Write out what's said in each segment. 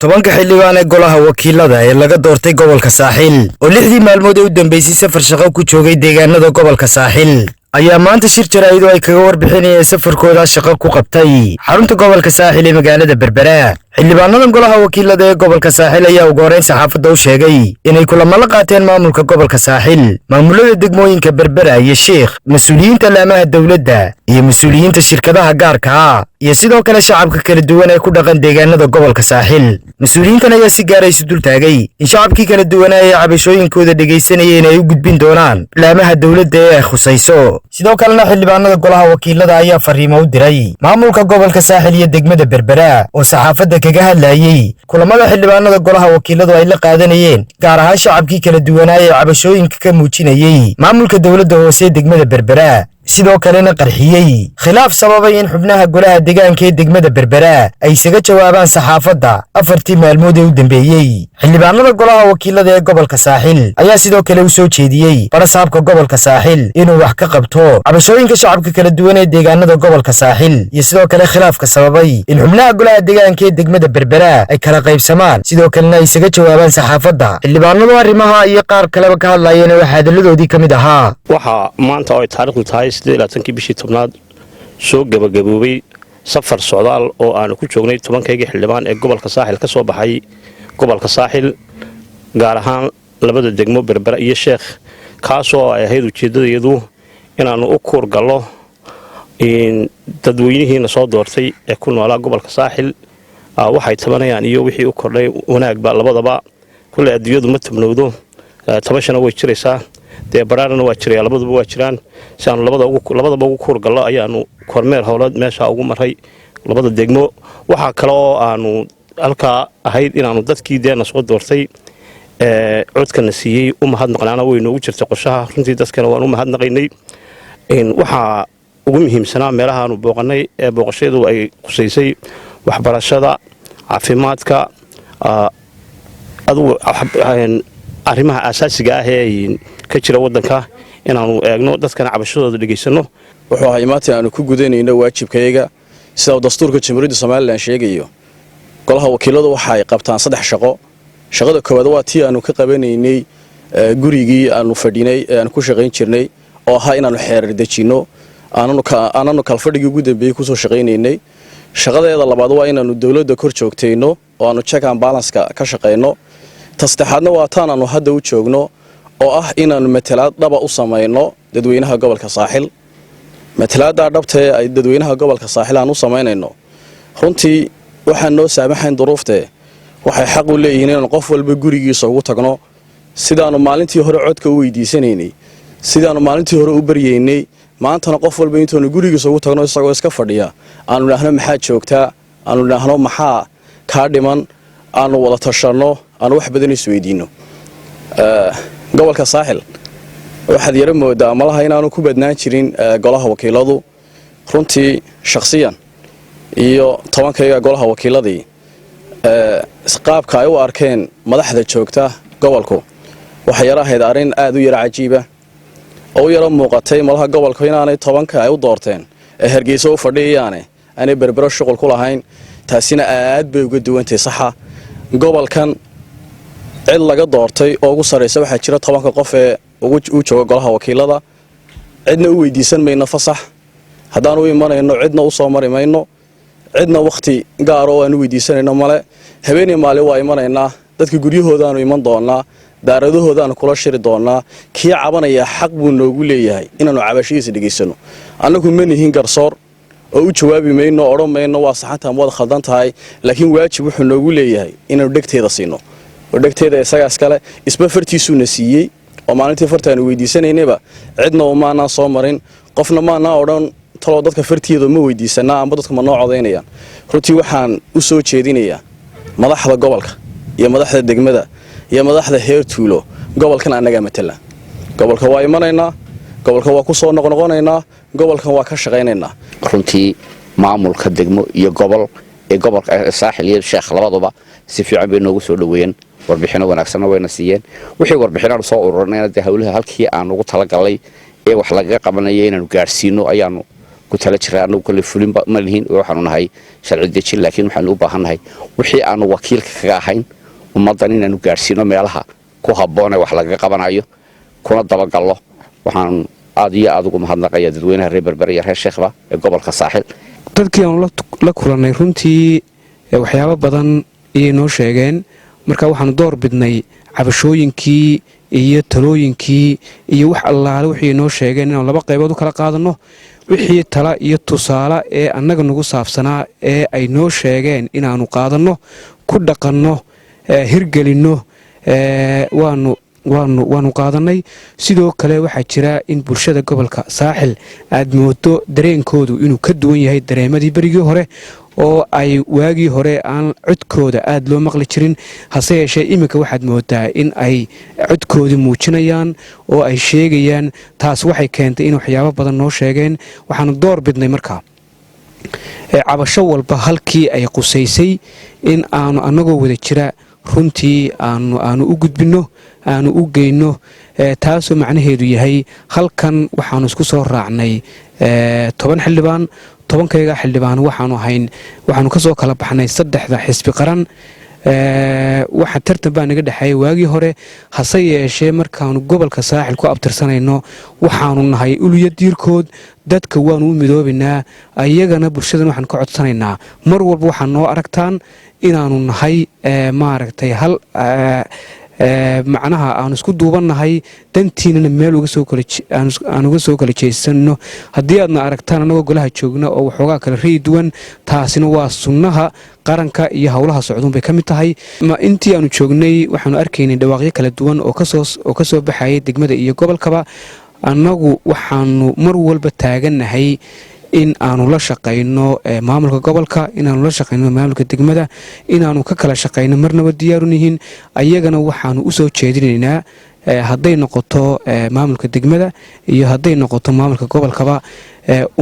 tobanka xildhibaan ee golaha wakiilada ee laga doortay gobolka saaxil oo 6 maalmood u dambeysay safar shaqo ku joogay deegaanada gobolka saaxil ayaa maanta shir jaraa'id ay kaga warbixinayeen safarkooda shaqo ku qabtay xarunta gobolka saaxil ee magaalada Berbera. xildhibaanadan golaha wakiilada ee gobolka saaxil ayaa ugu horeyn saxaafadda u sheegay inay kulamo la qaateen maamulka gobolka saaxil, maamulada degmooyinka Berbera iyo Sheekh, mas'uuliyiinta laamaha dawladda iyo mas'uuliyiinta shirkadaha gaarka ah iyo sidoo kale shacabka kala duwan ee ku dhaqan deegaanada gobolka saaxil. mas'uuliyiintan ayaa si gaar ah isu dul taagay in shacabkii kala duwan ay cabashooyinkooda dhageysanayeen ay u gudbin doonaan laamaha dawladda ee ay khusayso. sidoo kalena xildhibaanada golaha wakiilada ayaa fariimo u diray maamulka gobolka saaxil iyo degmada Berbera oo saxaafadda kaga hadlayay kulamada xildhibaanada golaha wakiiladu ay la qaadanayeen gaar ahaan shacabkii kala duwan ee cabashooyinka ka muujinayay maamulka dawladda hoose degmada Berbera, sidoo kalena qarxiyay khilaaf sababay in xubnaha golaha deegaanka ee degmada Berbera ay isaga jawaabaan saxaafadda 4 maalmood ee u dambeeyay. xildhibaanada golaha wakiilada ee gobolka saaxil ayaa sidoo kale u soo jeediyay barasaabka gobolka saaxil inuu wax ka qabto cabashooyinka shacabka kala duwan ee deegaanada gobolka saaxil iyo sidoo kale khilaafka sababay in xubnaha golaha deegaanka ee degmada Berbera ay kala qaybsamaan, sidoo kalena ay isaga jawaabaan saxaafadda. xildhibaanadu arrimaha iyo qaar kaleba ka hadlayeen waxa hadaladoodii kamid ahaa: waxa maanta oo taariikhdu tahay 18 bishii tobnaad soo gabagaboobay safar socdaal oo aanu ku joognay 10 xildhibaan ee gobolka saaxil ka soo baxay gobolka saaxil, gaar ahaan labada degmo Berbera iyo Sheekh, kaasoo ay ahayd ujeedadeedu inaanu u kuur gallo in dadweynihiina soo doortay ee ku noolaa gobolka saaxil waxay tabanayaan iyo wixii u kordhay wanaagba labadaba. kulli adduunyadu ma tabnowdo, tabashana way jiraysaa, dee baraarana waa jiraya, labaduba waa jiraan. si aanu labadaba ugu kuur gallo ayaanu kormeer howlad meesha ugu maray labada degmo. waxaa kale oo aanu halkaa ahayd inaanu dadkii deena soo doortay codkana siiyey u mahadnaqnaana way noogu jirtay qorshaha. runtii dadkana waan u mahadnaqaynay. waxaa ugu muhiimsanaa meelahaanu booqanay ee booqashadu ay qusaysay waxbarashada, caafimaadka, arrimaha asaasiga ah ee ka jira wadanka inaanu eegno, dadkana cabashadooda dhageysano. wuxuu ahay maanta aanu ku gudanayno waajibkayga sida dastuurka Jamhuuriyadda Soomaaliland sheegayo. golaha wakiiladu waxa ay qabtaan 3 shaqo. shaqada koowaad waa tii aanu ka qabanaynay gurigii aanu fadhinay ee aan ku shaqayn jirnay oo ahaa inaanu xeerar dejino, aananu kala fadhigii ugu dambeeyay ku soo shaqaynaynay. shaqadeeda labaad waa inaanu dawladda kor joogtayno oo aanu check and balance ka shaqayno. tasaddexaadna waa taan aanu hadda u joogno oo ah inaanu matalaad dhaba u sameeyno dadweynaha gobolka saaxil. matalaada dhabta ee ay dadweynaha gobolka saaxil aan u sameynayno runtii waxaan noo saamaxayn duruufte waxay xaq u leeyihiin in qof walba gurigiisa ugu tagno, sidaanu maalintii hore codka u weydiisanaynay, sidaanu maalintii hore u baryeynay. maantana qof walba intaanu gurigiisa ugu tagno isagoo iska fadhiya aanu idhaahno maxaa joogtaa, aanu idhaahno maxaa kaa dhiman, aanu wada tashanno, aanu wax badan isweydiino. gobolka saaxil waxaad yara moodaa malaha inaanu ku badnaan jirin golaha wakiiladu. runtii shakhsiyan iyo 10 golaha wakiiladii qaabka ay u arkeen madaxda joogta gobolku waxay yarahayd arrin aad u yara cajiiba oo yara muuqatay malaha gobolku inaanay 10 ay u doorteen ee Hargeysa u fadhiyaane aanay Berbera shaqo ku lahayn. taasina aad bay uga duwantay saxa. gobolkan cid laga doortay oo ugu sareysa waxa jira 10 qof ee ugu jooga golaha wakiilada. cidna u weydiisan mayno fasax, hadaan u imanayno cidna u soo mari mayno, cidna waqti gaar oo aan u weydiisanayno male. habeenii maalin waa imanaynaa, dadka guryahooda aanu iman doonaa, daaradahooda aanu kula shiri doonaa. kii cabanaya xaq buu noogu leeyahay inaanu cabashiisa dhageysano. annagu ma nihin garsoor oo u jawaabi mayno, odhan mayno waa saxanta ama wada khaldan tahay, laakiin waajib wuxuu noogu leeyahay inaanu dhegteeda siino. dhegteeda isagaas kale isba fartiisuna siiyey oo maalintii fartaanu weydiisanaynayba cidna maana soo marin, qofna maana odhan talo dadka fartiyada ma weydiisanaa ama dadka ma noo codeynayaan. runtii waxaan u soo jeedinayaa madaxda gobolka iyo madaxda degmada iyo madaxda heer tuulo gobolkan anaga matala. gobolka waa imanaynaa, gobolka waa ku soo noqonaynaa, gobolkan waa ka shaqaynaynaa. runtii maamulka degmo iyo gobol ee gobolka saaxil iyo Sheekh labaduba si fiican bay noogu soo dhaweeyeen, warbixino wanaagsan wayna siiyeen. wixii warbixinadu soo ururnayna hawlaha halkii aan ugu talagalay ee wax laga qabanayay inaanu gaarsiino ayaanu ku tala jiraa anagu kale fulin ma lihiin waxaanu nahay sharci dejin laakiin waxaanu u baahannahay wixii aanu wakiilka kaga ahayn ummadan inaanu gaarsiino meelaha ku habboon ee wax laga qabanayo kuna dabagallo waxaan aad iyo aad ugu mahadnaqayaa dadweynaha reer Berbera iyo reer Sheekhba ee gobolka Saaxil dadkii aan la kulanay runtii waxyaabo badan ay noo sheegeen marka waxaan door bidnay cabashooyinkii iyo talooyinkii iyo wax allaale wixii noo sheegeen inaan laba qaybood u kala qaadano wixii tala iyo tusaale ee annaga nagu saabsanaa ee ay noo sheegeen inaanu qaadano ku dhaqanno hirgelinno waanu qaadanay sidoo kale waxaa jira in bulshada gobolka Saaxil aad moodo dareenkoodu inuu ka duwan yahay dareemadii berigii hore oo ay waagii hore aan codkooda aad loo maqli jirin hase yeeshee iminka waxaad moodaa in ay codkoodii muujinayaan oo ay sheegayaan taas waxay keentay in waxyaabo badan noo sheegeen waxaanu door bidnay markaa cabasho walba halkii ay qusaysay in aanu annagoo wada jira runtii aanu u gudbinno aanu u geyno taasoo macnaheedu yahay halkan waxaanu isku soo raacnay 10 xildhibaan 10kayga xildhibaan waxaanu ka soo kala baxnay 3 xisbi qaran waxa tartan baa naga dhaxay waagii hore hase yeeshee markaanu gobolka Saaxil ku abtirsanayno waxaanu nahay uliya diirkood dadka waanu u midoobinaa ayagana bulshada waxaan ka codsanaynaa mar walba waxaan noo aragtaan inaanu nahay maaragtay hal macnaha aan isku duubanahay dantiinana meel uga soo kala jeesano haddii aadna aragtaan anagoo golaha joogna oo waxoogaa kala rii duwan taasina waa sunnaha qaranka iyo howlaha socduun bay ka mid tahay intii aanu joognay waxaanu arkaynay dhawaaqyo kala duwan oo ka soo baxayay degmada iyo gobolkaba annagu waxaanu mar walba taagannahay in aanu la shaqayno maamulka gobolka inaanu la shaqayno maamulka degmada inaanu ka kala shaqayno marnaba diyaarun yihiin ayagana waxaanu u soo jeedinaynaa hadday noqoto maamulka degmada iyo hadday noqoto maamulka gobolkaba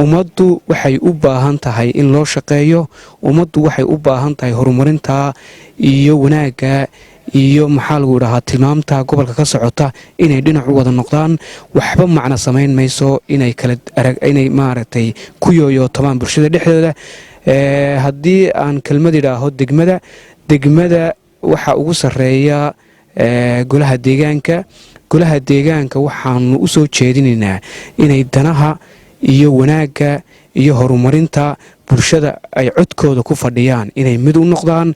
ummaddu waxay u baahan tahay in loo shaqeeyo ummaddu waxay u baahan tahay horumarinta iyo wanaagga iyo maxaa lagu yiraahdaa tilmaamta gobolka ka socota inay dhinac u wada noqdaan waxba macna sameyn mayso inay maaragtay ku yooyootamaan bulshada dhexdeeda haddii aan kelmad idhaaho degmada waxa ugu sarreeya golaha deegaanka waxaanu u soo jeedinaynaa inay danaha iyo wanaagga iyo horumarinta bulshada ay codkooda ku fadhiyaan inay mid u noqdaan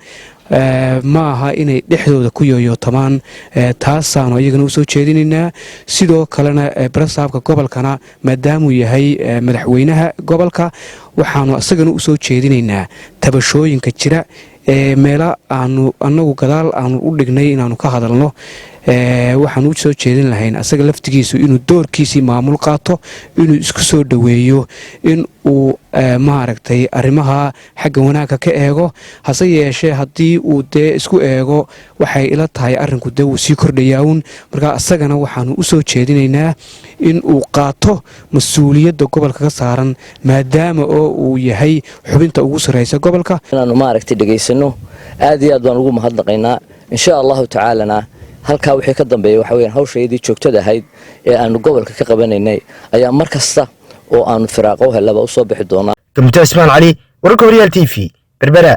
ma aha inay dhexdooda ku yooyootamaan taasaanu iyagana u soo jeedinaynaa sidoo kalena barasaabka gobolkana maadaamuu yahay madaxweynaha gobolka waxaanu isagana u soo jeedinaynaa tabashooyinka jira meela aanu annagu gadaal aanu u dhignay inaanu ka hadalno waxaanu u soo jeedin lahayn asaga laftigiisu inuu doorkiisii maamul qaato inuu isku soo dhoweeyo in uu maaragtay arrimaha xagga wanaagga ka eego hase yeeshee haddii uu dee isku eego waxay ila tahay arrinku dee wuu sii kordhayaawun markaa isagana waxaanu u soo jeedinaynaa in uu qaato mas-uuliyadda gobolka ka saaran maadaama oo uu yahay xubinta ugu sarreysa gobolka inaanu maaragtay dhegaysano aad iyo aad baan ugu mahadnaqaynaa insha allahu tacaalana halkaa wixii ka dambeeyay waxa weeyaan hawshaydii joogtada ahayd ee aanu gobolka ka qabanaynay ayaa mar kasta oo aanu firaaqo helaba u soo bixi doonaa Gamta Ismaan Ali wararka Horyal TV Berbera